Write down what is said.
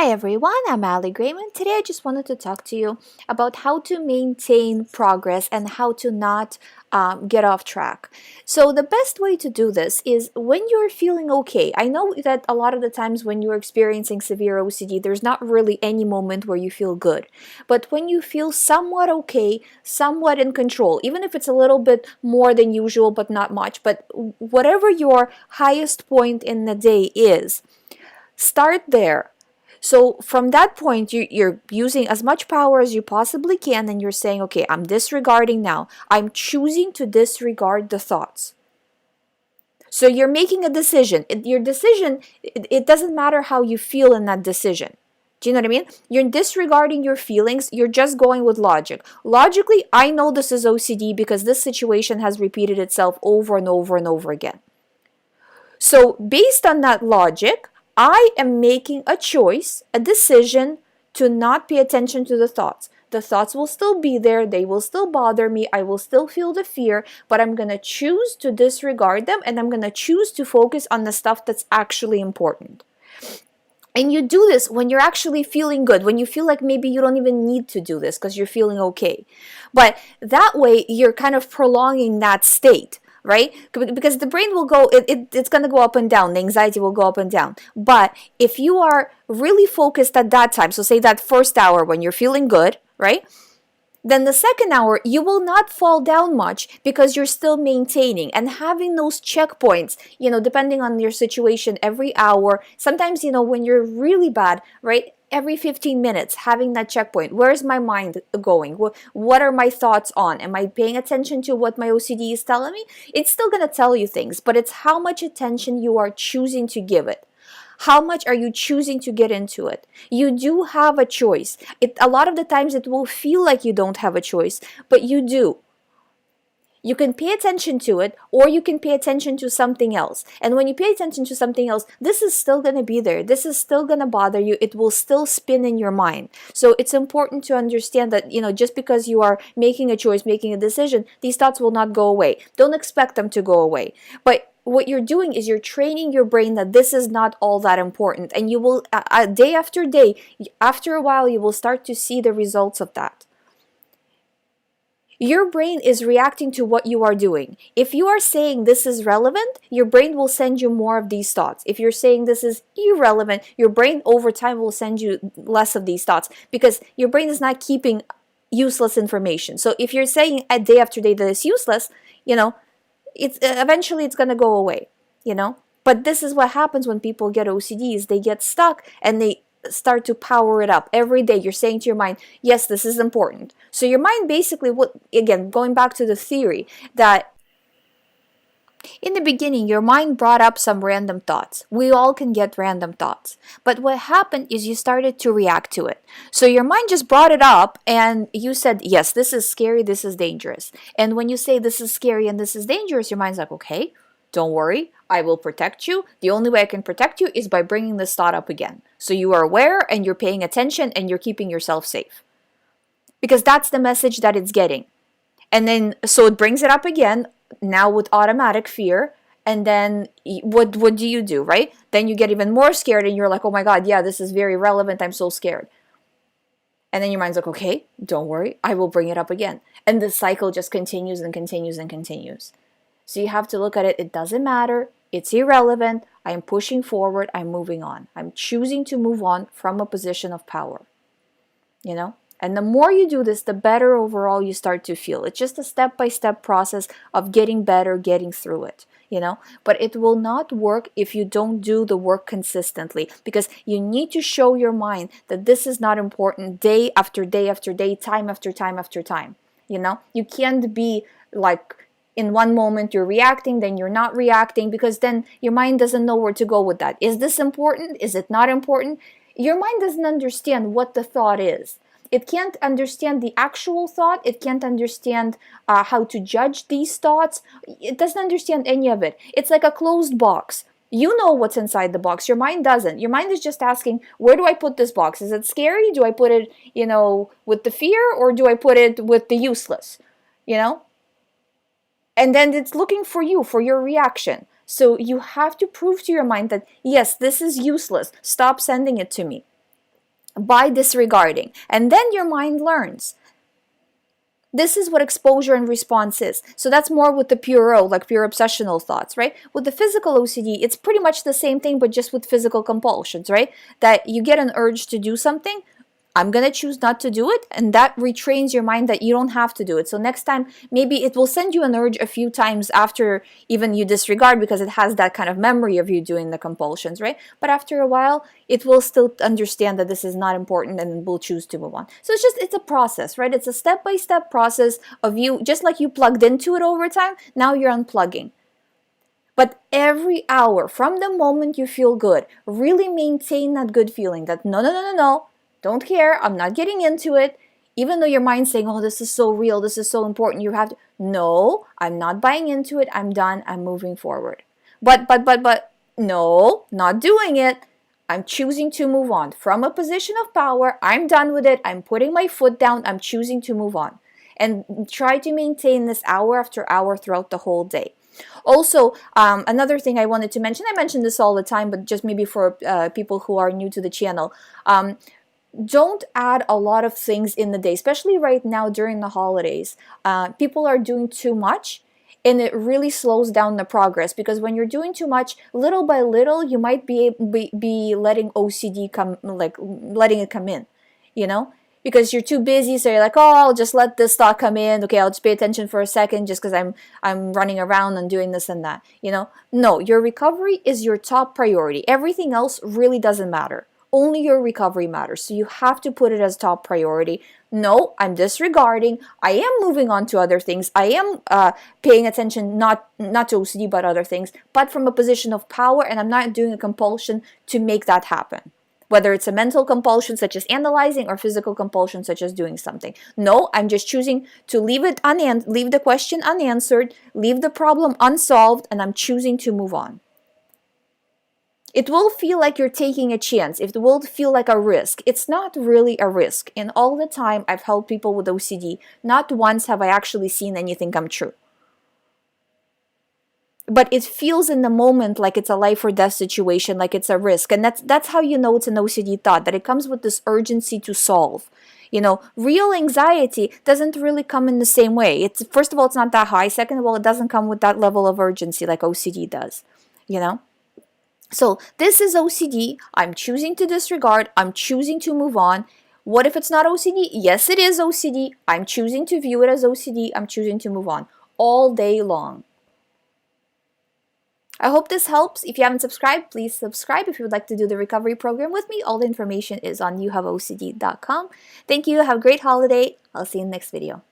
Hi everyone, I'm Ali GREYMOND. Today I just wanted to talk to you about how to maintain progress and how to not get off track. So the best way to do this is when you're feeling okay. I know that a lot of the times when you're experiencing severe OCD, there's not really any moment where you feel good. But when you feel somewhat okay, somewhat in control, even if it's a little bit more than usual but not much, but whatever your highest point in the day is, start there. So from that point, you're using as much power as you possibly can, and you're saying, okay, I'm disregarding now. I'm choosing to disregard the thoughts. So you're making a decision. Your decision, it doesn't matter how you feel in that decision. Do you know what I mean? You're disregarding your feelings. You're just going with logic. Logically, I know this is OCD because this situation has repeated itself over and over and over again. So based on that logic, I am making a choice, a decision to not pay attention to the thoughts. The thoughts will still be there, they will still bother me, I will still feel the fear, but I'm going to choose to disregard them and I'm going to choose to focus on the stuff that's actually important. And you do this when you're actually feeling good, when you feel like maybe you don't even need to do this because you're feeling okay. But that way, you're kind of prolonging that state, right? Because the brain will go, it's going to go up and down. The anxiety will go up and down. But if you are really focused at that time, so say that first hour when you're feeling good, right? Then the second hour, you will not fall down much because you're still maintaining and having those checkpoints, depending on your situation every hour. Sometimes, when you're really bad, right? Every 15 minutes, having that checkpoint. Where's my mind going? What are my thoughts on? Am I paying attention to what my OCD is telling me? It's still going to tell you things, but it's how much attention you are choosing to give it. How much are you choosing to get into it? You do have a choice. A lot of the times it will feel like you don't have a choice, but you do. You can pay attention to it, or you can pay attention to something else. And when you pay attention to something else, this is still going to be there. This is still going to bother you. It will still spin in your mind. So it's important to understand that, just because you are making a choice, making a decision, these thoughts will not go away. Don't expect them to go away. But what you're doing is you're training your brain that this is not all that important. And you will, day after day, after a while, you will start to see the results of that. Your brain is reacting to what you are doing. If you are saying this is relevant, your brain will send you more of these thoughts. If you're saying this is irrelevant, your brain over time will send you less of these thoughts because your brain is not keeping useless information. So if you're saying a day after day that it's useless, it's eventually it's going to go away, But this is what happens when people get OCDs. They get stuck and they start to power it up every day. You're saying to your mind, yes, this is important. So your mind basically, again, going back to the theory that in the beginning, your mind brought up some random thoughts. We all can get random thoughts. But what happened is you started to react to it. So your mind just brought it up and you said, yes, this is scary, this is dangerous. And when you say this is scary and this is dangerous, your mind's like, okay, don't worry, I will protect you. The only way I can protect you is by bringing this thought up again. So you are aware and you're paying attention and you're keeping yourself safe. Because that's the message that it's getting. And then, so it brings it up again, now with automatic fear. And then what do you do, right? Then you get even more scared and you're like, oh my God, yeah, this is very relevant. I'm so scared. And then your mind's like, okay, don't worry, I will bring it up again. And the cycle just continues and continues and continues. So you have to look at it. It doesn't matter. It's irrelevant. I'm pushing forward. I'm moving on. I'm choosing to move on from a position of power. And the more you do this, the better overall you start to feel. It's just a step-by-step process of getting better, getting through it, But it will not work if you don't do the work consistently, because you need to show your mind that this is not important day after day after day, time after time after time, You can't be like, in one moment you're reacting, then you're not reacting, because then your mind doesn't know where to go with that. Is this important? Is it not important? Your mind doesn't understand what the thought is. It can't understand the actual thought. It can't understand how to judge these thoughts. It doesn't understand any of it. It's like a closed box. You know what's inside the box. Your mind doesn't. Your mind is just asking, where do I put this box? Is it scary? Do I put it, with the fear, or do I put it with the useless? And then it's looking for you, for your reaction. So you have to prove to your mind that, yes, this is useless. Stop sending it to me. by disregarding. And then your mind learns. This is what exposure and response is. So that's more with the pure O, like pure obsessional thoughts, right? With the physical OCD, it's pretty much the same thing, but just with physical compulsions, right? That you get an urge to do something, I'm going to choose not to do it, and that retrains your mind that you don't have to do it. So next time, maybe it will send you an urge a few times after even you disregard, because it has that kind of memory of you doing the compulsions, right? But after a while, it will still understand that this is not important and will choose to move on. So it's a process, right? It's a step-by-step process of you, just like you plugged into it over time, now you're unplugging. But every hour, from the moment you feel good, really maintain that good feeling that no, don't care, I'm not getting into it. Even though your mind's saying, oh, this is so real, this is so important, you have to, no, I'm not buying into it, I'm done, I'm moving forward. But, no, not doing it. I'm choosing to move on. From a position of power, I'm done with it, I'm putting my foot down, I'm choosing to move on. And try to maintain this hour after hour throughout the whole day. Also, another thing I wanted to mention, I mention this all the time, but just maybe for people who are new to the channel, don't add a lot of things in the day, especially right now during the holidays. People are doing too much, and it really slows down the progress, because when you're doing too much, little by little, you might be letting OCD come, like letting it come in, you know? Because you're too busy, so you're like, oh, I'll just let this thought come in. Okay, I'll just pay attention for a second just because I'm running around and doing this and that, you know? No, your recovery is your top priority. Everything else really doesn't matter. Only your recovery matters. So you have to put it as top priority. No, I'm disregarding. I am moving on to other things. I am paying attention not to OCD but other things, but from a position of power, and I'm not doing a compulsion to make that happen. Whether it's a mental compulsion such as analyzing, or physical compulsion such as doing something. No, I'm just choosing to leave the question unanswered, leave the problem unsolved, and I'm choosing to move on. It will feel like you're taking a chance. It will feel like a risk. It's not really a risk. And all the time I've helped people with OCD, not once have I actually seen anything come true. But it feels in the moment like it's a life or death situation, like it's a risk. And that's how you know it's an OCD thought, that it comes with this urgency to solve. You know, real anxiety doesn't really come in the same way. It's, first of all, it's not that high. Second of all, it doesn't come with that level of urgency like OCD does, you know? So this is OCD. I'm choosing to disregard. I'm choosing to move on. What if it's not OCD? Yes, it is OCD. I'm choosing to view it as OCD. I'm choosing to move on all day long. I hope this helps. If you haven't subscribed, please subscribe. If you would like to do the recovery program with me, all the information is on youhaveocd.com. Thank you. Have a great holiday. I'll see you in the next video.